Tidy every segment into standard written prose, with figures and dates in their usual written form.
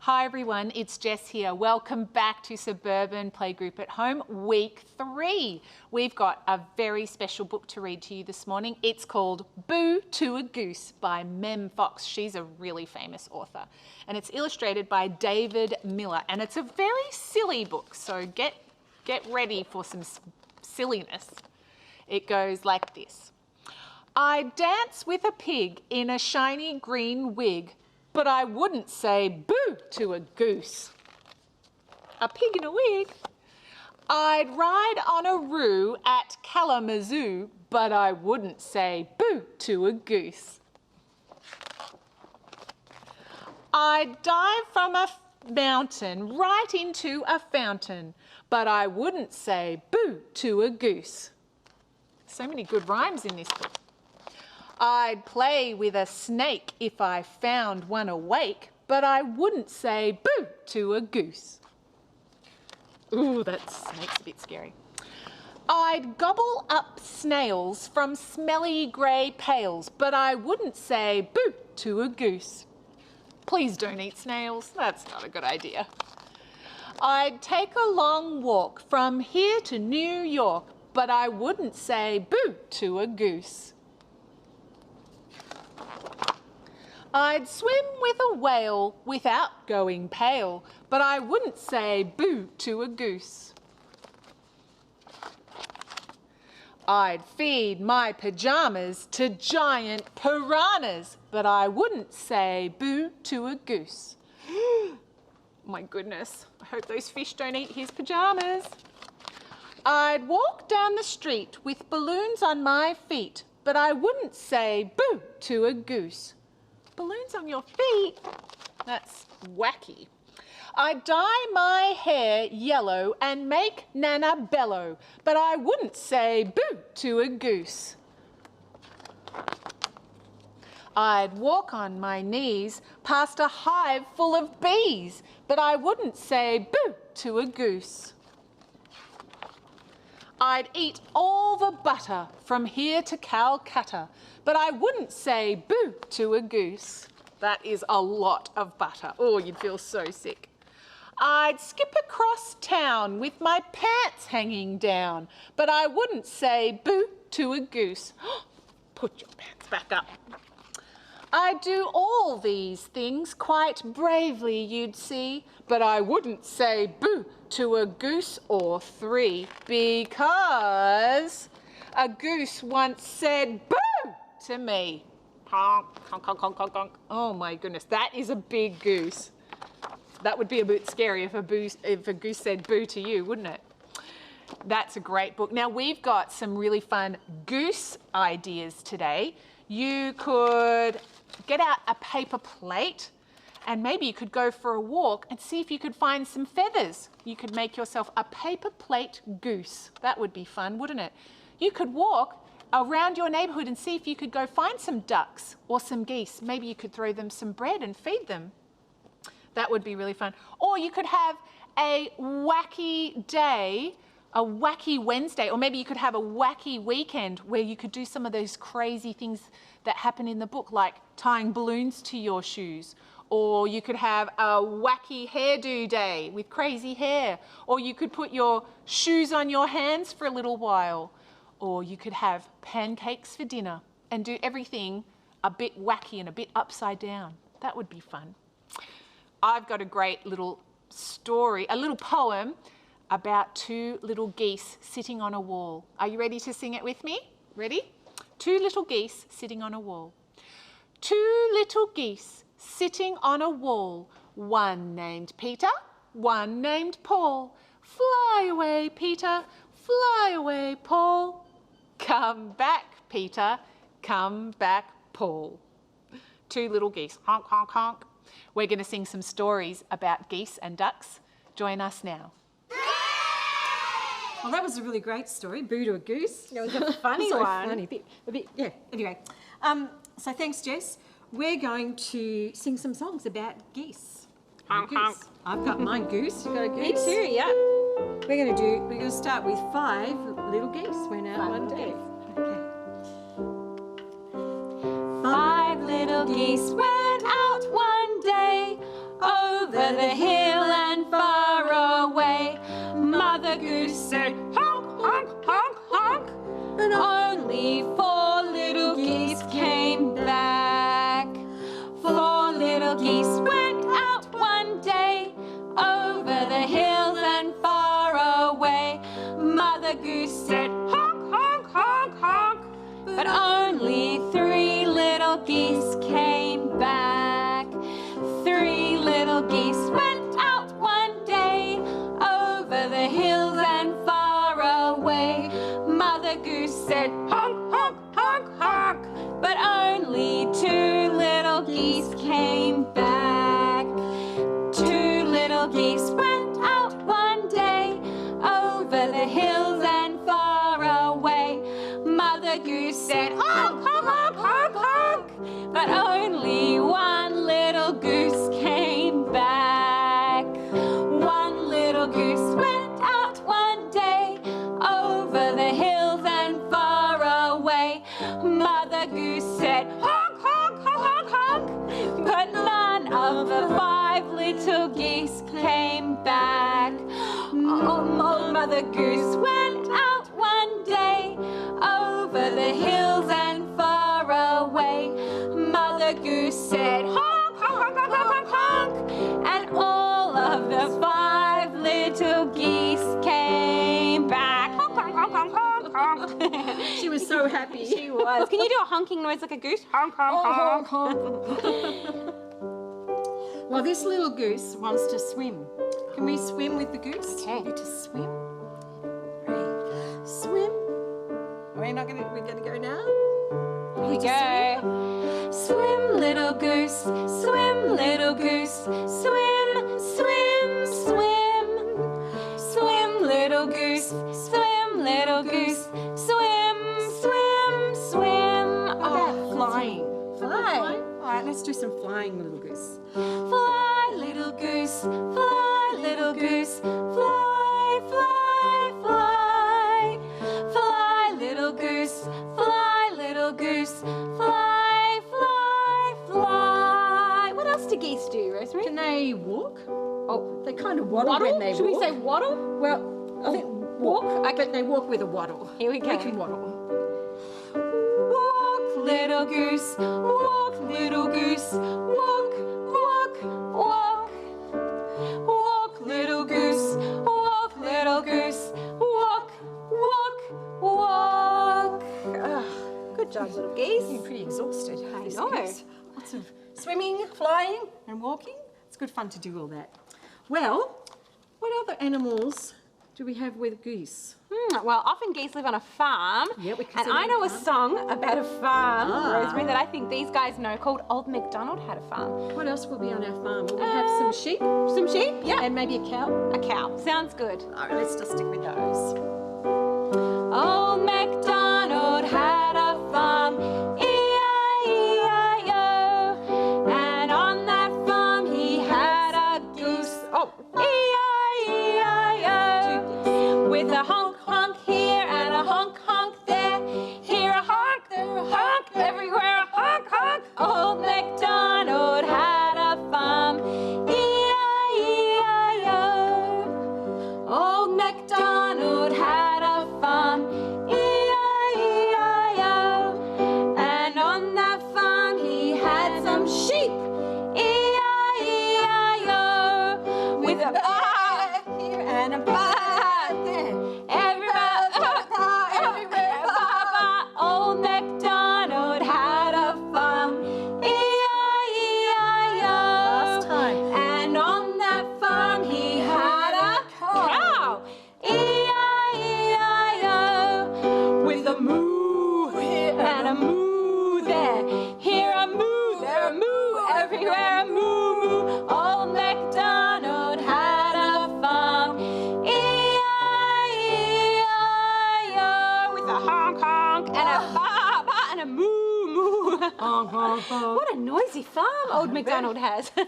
Hi everyone, it's Jess here. Welcome back to Suburban Playgroup at Home, week 3. We've got a very special book to read to you this morning. It's called Boo to a Goose by Mem Fox. She's a really famous author. And it's illustrated by David Miller. And it's a very silly book, so get ready for some silliness. It goes like this. I dance with a pig in a shiny green wig, but I wouldn't say boo to a goose. A pig in a wig. I'd ride on a roo at Kalamazoo, but I wouldn't say boo to a goose. I'd dive from a mountain right into a fountain, but I wouldn't say boo to a goose. So many good rhymes in this book. I'd play with a snake if I found one awake, but I wouldn't say boo to a goose. Ooh, that snake's a bit scary. I'd gobble up snails from smelly grey pails, but I wouldn't say boo to a goose. Please don't eat snails, that's not a good idea. I'd take a long walk from here to New York, but I wouldn't say boo to a goose. I'd swim with a whale without going pale, but I wouldn't say boo to a goose. I'd feed my pajamas to giant piranhas, but I wouldn't say boo to a goose. My goodness, I hope those fish don't eat his pajamas. I'd walk down the street with balloons on my feet, but I wouldn't say boo to a goose. Balloons on your feet? That's wacky. I'd dye my hair yellow and make Nana bellow, but I wouldn't say boo to a goose. I'd walk on my knees past a hive full of bees, but I wouldn't say boo to a goose. I'd eat all the butter from here to Calcutta, but I wouldn't say boo to a goose. That is a lot of butter. Oh, you'd feel so sick. I'd skip across town with my pants hanging down, but I wouldn't say boo to a goose. Put your pants back up. I'd do all these things quite bravely, you'd see, but I wouldn't say boo to a goose or 3, because a goose once said boo to me. Honk, honk, honk, honk, honk, honk. Oh my goodness, that is a big goose. That would be a bit scary if a goose said boo to you, wouldn't it? That's a great book. Now we've got some really fun goose ideas today. You could get out a paper plate and maybe you could go for a walk and see if you could find some feathers. You could make yourself a paper plate goose. That would be fun, wouldn't it? You could walk around your neighbourhood and see if you could go find some ducks or some geese. Maybe you could throw them some bread and feed them. That would be really fun. Or you could have a wacky day, a wacky Wednesday, or maybe you could have a wacky weekend where you could do some of those crazy things that happen in the book, like tying balloons to your shoes. Or you could have a wacky hairdo day with crazy hair. Or you could put your shoes on your hands for a little while. Or you could have pancakes for dinner and do everything a bit wacky and a bit upside down. That would be fun. I've got a great little story, a little poem about 2 little geese sitting on a wall. Are you ready to sing it with me? Ready? 2 little geese sitting on a wall. 2 little geese sitting on a wall. One named Peter, one named Paul. Fly away, Peter, fly away, Paul. Come back, Peter, come back, Paul. 2 little geese, honk, honk, honk. We're going to sing some stories about geese and ducks. Join us now. Well, that was a really great story, Boo to a Goose. It was a funny so one. Funny. A bit, yeah. Anyway, so thanks, Jess. We're going to sing some songs about geese. Honk, honk. I've got my goose. You got a Me goose? too, yeah. We're going to start with 5 little geese went out one day. Okay. 5 little geese went out one day over only 4 little geese came back. 4 little geese went out one day, over the hills and far away. Mother Goose said, honk, honk, honk, honk, but only 3 little geese came back. 3 little geese went out one day, over the hills and far away. Mother Goose said, honk, honk, honk, honk, but only 2 little geese came back. 2 little geese went out one day, over the hills and far away. Mother Goose said, honk, honk, honk, honk, honk, but only 1 little goose came back. 1 little goose went out one day, over the hills and far away. Mother Goose said, honk, honk, honk, honk, honk, but none of the 5 little geese came back. Old Mother Goose went out one day, over the hills and far away. Mother Goose said, honk, honk, honk, honk, honk, honk, and all of the 5 little geese came back. Honk, honk, honk, honk, honk, honk. She was so happy. She was. Can you do a honking noise like a goose? Honk, honk, honk. Honk, honk. Well, this little goose wants to swim. Can we swim with the goose? Okay. Ready to swim? Ready. Swim. We're gonna go now. Here we go. Swim, little goose. Swim, little goose. Swim, swim, swim. Swim, little goose. Swim, little goose. Swim, swim, swim. Oh, flying. Fly. All right, let's do some flying, little goose. Fly, little goose. Fly, little goose. Fly, fly, fly. Fly, little goose. Fly, little goose. Fly, fly, fly. What else do geese do, Rosemary? Can they walk? Oh, they kind of waddle when they walk. Should we say waddle? Well, I think walk. Okay. But they walk with a waddle. Here we go. We can waddle. Walk, little goose. Walk, little goose. Walk, walk, walk. Walk, little goose. Walk, little goose. Walk, walk, walk. Good job, little geese. You're pretty exhausted. I know. Lots of swimming, flying, and walking. It's good fun to do all that. Well, what other animals do we have with geese? Well, often geese live on a farm. Yeah, we can and say I know a farm. song about a farm, Ah. Rosemary, that I think these guys know called Old MacDonald Had a Farm. What else will be on our farm? Will we have some sheep? Some sheep? Yeah. And maybe a cow? A cow. Sounds good. All right, let's just stick with those. Old MacDonald had a farm, E-I-E-I-O, and on that farm he had a goose, E-I-E-I-O, with a honk honk here and a honk honk there, here a honk, there a honk, everywhere a honk honk. Old MacDonald had a farm, E-I-E-I-O. Old MacDonald had a farm, E-I-E-I-O, and on that farm he had some sheep, E-I-E-I-O, with a baa here and a baa there, everywhere, everywhere, baa baa. Old MacDonald had a farm, E-I-E-I-O. Last time. And on that farm he had a cow, E-I-E-I-O, with a moo here and a moo there, here a moo, there a moo, everywhere a moo moo. Old MacDonald had a farm, E-I-E-I-O, with a honk honk and a ba ba and a moo moo. Honk, honk, honk. What a noisy farm Old MacDonald has. So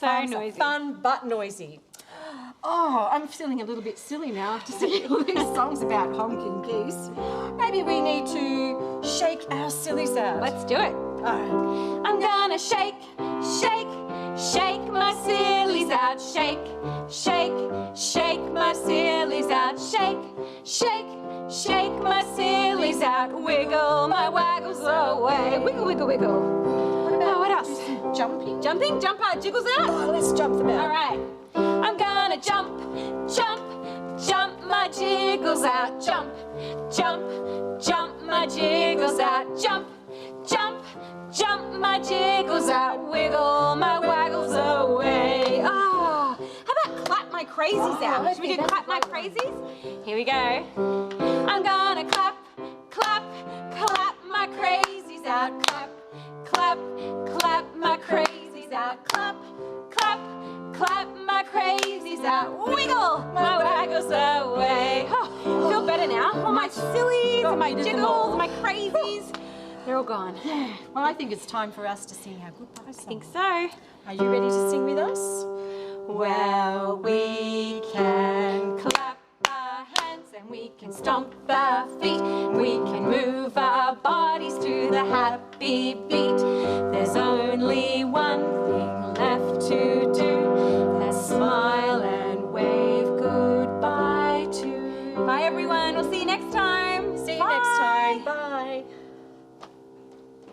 Farms are noisy. fun but noisy. Oh, I'm feeling a little bit silly now after singing all these songs about honking geese. Maybe we need to shake our sillies out. Let's do it. All right. I'm gonna shake, shake, shake my sillies out. Shake, shake, shake my sillies out. Shake, shake, shake my sillies out. out, wiggle my waggles away. Wiggle, wiggle, wiggle. What else? Jumping. Jumping, jump out, jiggles out. Oh, let's jump them out. All right. I'm gonna jump, jump, jump my jiggles out. Jump, jump, jump my jiggles out. Jump, jump, jump my jiggles out. Wiggle my waggles away. Oh, how about clap my crazies out? Should we do clap my crazies? Here we go. I'm gonna clap, clap, clap my crazies out. Clap, clap, clap my crazies out. Clap, clap, clap my crazies out. Wiggle my waggles away. Oh, feel better now. All my sillies and my jiggles, my crazies, they're all gone. Well, I think it's time for us to sing our goodbye song. I think so. Are you ready to sing with us? Well, we can clap our hands and we can stomp our feet. We can move our bodies to the happy beat. There's only one thing left to do. Let's smile and wave goodbye to. Bye everyone, we'll see you next